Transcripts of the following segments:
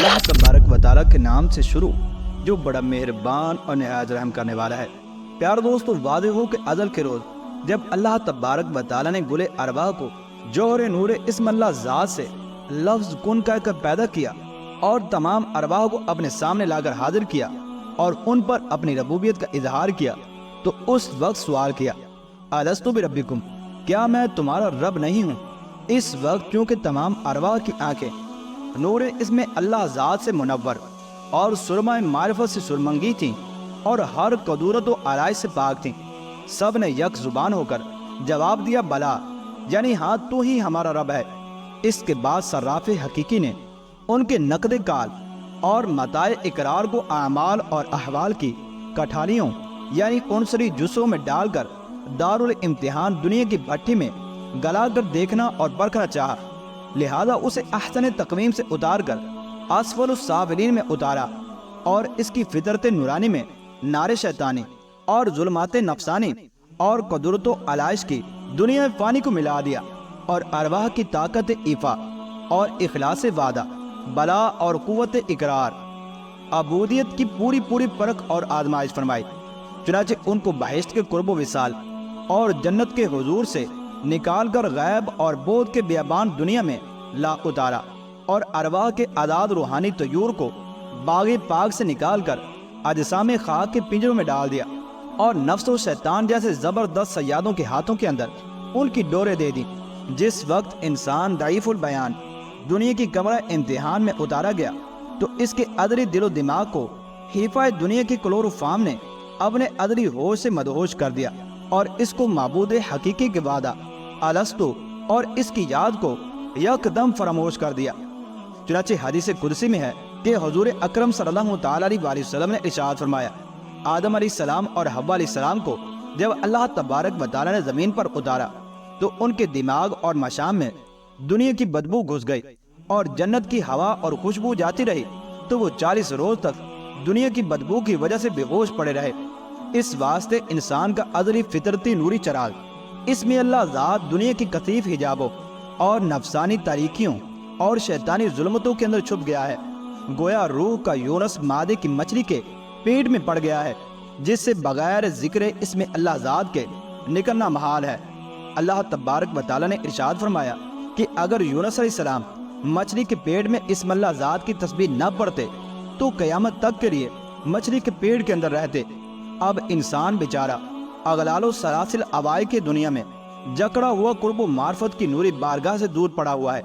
اللہ تبارک و تعالیٰ کے نام سے شروع جو بڑا مہربان اور نہایت رحم کرنے والا ہے۔ پیار دوستو، واضح ہو کہ ازل کے روز جب اللہ تبارک و تعالیٰ نے گل ارواح کو جوہر نور اسم اللہ ذات سے لفظ کن کہہ کر پیدا کیا اور تمام ارواح کو اپنے سامنے لا کر حاضر کیا اور ان پر اپنی ربوبیت کا اظہار کیا، تو اس وقت سوال کیا الستو بربکم، کیا میں تمہارا رب نہیں ہوں؟ اس وقت چونکہ تمام ارواح کی آنکھیں نور اسم اللہ ذات سے منور اور سرمہ معرفت سے سرمنگی تھیں اور ہر قدورت و آرائش سے پاک تھیں، سب نے یک زبان ہو کر جواب دیا بلا، یعنی ہاں تو ہی ہمارا رب ہے۔ اس کے بعد صراف حقیقی نے ان کے نقد کال اور متاع اقرار کو اعمال اور احوال کی کٹھالیوں یعنی عنصری جزوں میں ڈال کر دارالامتحان دنیا کی بھٹی میں گلا کر دیکھنا اور پرکھنا چاہا، لہذا اسے احسن تقویم سے اتار کر اسفل السافلین میں اتارا اور اس کی فطرت نورانی میں نار شیطانی اور ظلمات نفسانی اور قدرت و علائش کی دنیا فانی کو ملا دیا اور ارواح کی طاقت ایفا اور اخلاص وعدہ، بلا اور قوت اقرار، عبودیت کی پوری پرکھ اور آزمائش فرمائی۔ چنانچہ ان کو بہشت کے قرب و وصال اور جنت کے حضور سے نکال کر غیب اور بود کے بیابان دنیا میں لا اتارا اور ارواح کے آزاد روحانی طیور کو باغ پاک سے نکال کر اجسام خاک کے پنجروں میں ڈال دیا اور نفس و شیطان جیسے زبردست صیادوں کے ہاتھوں کے اندر ان کی ڈوریں دے دی۔ جس وقت انسان ضعیف البیان دنیا کی کمرہ امتحان میں اتارا گیا تو اس کے ادری دل و دماغ کو حیفہ دنیا کی کلوروفارم نے اپنے ادری ہوش سے مدہوش کر دیا اور اس کو معبود حقیقی کے وعدہ الستو اور اس کی یاد کو یک دم فراموش کر دیا۔ چنانچہ حدیث قدسی میں ہے کہ حضور اکرم صلی اللہ تعالیٰ علیہ وسلم نے ارشاد فرمایا، آدم علیہ السلام اور حوا علیہ السلام کو جب اللہ تبارک و تعالیٰ نے زمین پر اتارا تو ان کے دماغ اور مشام میں دنیا کی بدبو گھس گئی اور جنت کی ہوا اور خوشبو جاتی رہی، تو وہ 40 روز تک دنیا کی بدبو کی وجہ سے بے ہوش پڑے رہے۔ اس واسطے انسان کا ازلی فطرتی نوری چراغ اس میں اللہ ذات دنیا کی کثیف حجابوں اور نفسانی تاریکیوں اور شیطانی ظلمتوں کے اندر چھپ گیا ہے، گویا روح کا یونس مادے کی مچھلی کے پیٹ میں پڑ گیا ہے، جس سے بغیر ذکر اس میں اللہ ذات کے نکلنا محال ہے۔ اللہ تبارک و تعالیٰ نے ارشاد فرمایا کہ اگر یونس علیہ السلام مچھلی کے پیٹ میں اسم اللہ ذات کی تسبیح نہ پڑھتے تو قیامت تک کے لیے مچھلی کے پیٹ کے اندر رہتے۔ اب انسان بیچارہ اغلال و سلاسل عوائی کی دنیا میں جکڑا ہوا قرب و معرفت کی نوری بارگاہ سے دور پڑا ہوا ہے،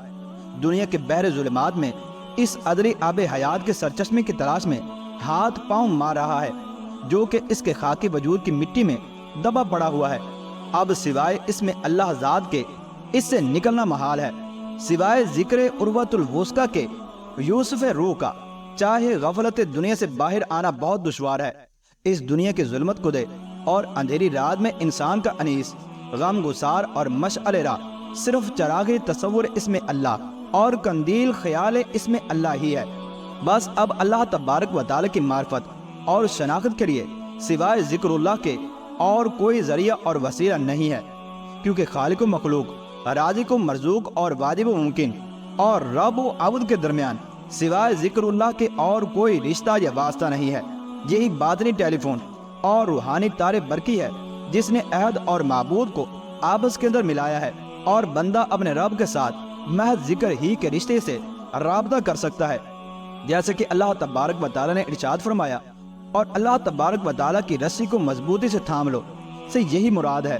دنیا کے بحر ظلمات میں اس ادری آب حیات کے سرچشمے کی تلاش میں ہاتھ پاؤں مار رہا ہے جو کہ اس کے خاکی وجود کی مٹی میں دبا پڑا ہوا ہے۔ اب سوائے اس میں اللہ ذات کے اس سے نکلنا محال ہے، سوائے ذکر عروۃ الوثقی کے یوسف روح کا چاہے غفلت دنیا سے باہر آنا بہت دشوار ہے۔ اس دنیا کی ظلمت کو دے اور اندھیری رات میں انسان کا انیس، غم گسار اور مشعل راہ صرف چراغ تصور اسم اللہ اور قندیل خیال اسم اللہ ہی ہے۔ بس اب اللہ تبارک و تعالیٰ کی معرفت اور شناخت کے لیے سوائے ذکر اللہ کے اور کوئی ذریعہ اور وسیلہ نہیں ہے، کیونکہ خالق و مخلوق، رازق و مرزوق اور واجب و ممکن اور رب و عبد کے درمیان سوائے ذکر اللہ کے اور کوئی رشتہ یا واسطہ نہیں ہے۔ یہی باطنی ٹیلی فون اور روحانی تار برقی ہے جس نے عہد اور معبود کو آپس کے اندر ملایا ہے اور بندہ اپنے رب کے ساتھ محض ذکر ہی کے رشتے سے رابطہ کر سکتا ہے، جیسے کہ اللہ تبارک و تعالیٰ نے ارشاد فرمایا، اور اللہ تبارک و تعالیٰ کی رسی کو مضبوطی سے تھام لو، سے یہی مراد ہے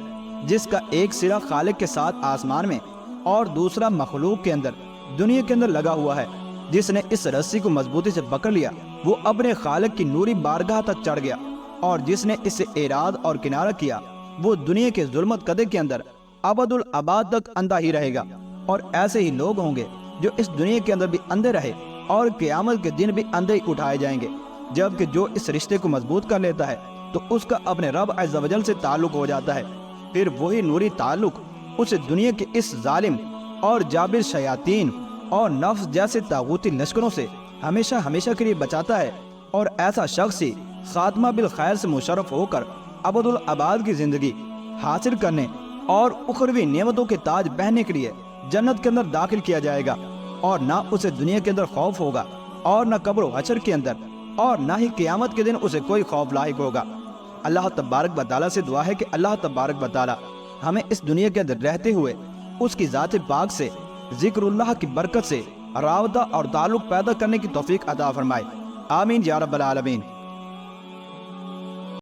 جس کا ایک سرا خالق کے ساتھ آسمان میں اور دوسرا مخلوق کے اندر دنیا کے اندر لگا ہوا ہے۔ جس نے اس رسی کو مضبوطی سے پکڑ لیا وہ اپنے خالق کی نوری بارگاہ تک چڑھ گیا، اور جس نے اس سے اعراض اور کنارہ کیا وہ دنیا کے ظلمت قدے کے اندر ابد الاباد تک اندھا ہی رہے گا۔ اور ایسے ہی لوگ ہوں گے جو اس دنیا کے اندر بھی اندھے رہے اور قیامت کے دن بھی اندھے ہی اٹھائے جائیں گے، جبکہ جو اس رشتے کو مضبوط کر لیتا ہے تو اس کا اپنے رب عز و جل سے تعلق ہو جاتا ہے، پھر وہی نوری تعلق اسے دنیا کے اس ظالم اور جابر شیاطین اور نفس جیسے طاغوتی لشکروں سے ہمیشہ کے لیے بچاتا ہے، اور ایسا شخص ہی خاتمہ بالخیر سے مشرف ہو کر ابد الاباد کی زندگی حاصل کرنے اور اخروی نعمتوں کے تاج پہننے کے لیے جنت کے اندر داخل کیا جائے گا، اور نہ اسے دنیا کے اندر خوف ہوگا اور نہ قبر و حشر کے اندر، اور نہ ہی قیامت کے دن اسے کوئی خوف لاحق ہوگا۔ اللہ تبارک و تعالیٰ سے دعا ہے کہ اللہ تبارک و تعالیٰ ہمیں اس دنیا کے اندر رہتے ہوئے اس کی ذات پاک سے، ذکر اللہ کی برکت سے رابطہ اور تعلق پیدا کرنے کی توفیق عطا فرمائے۔ آمین یا رب العالمین۔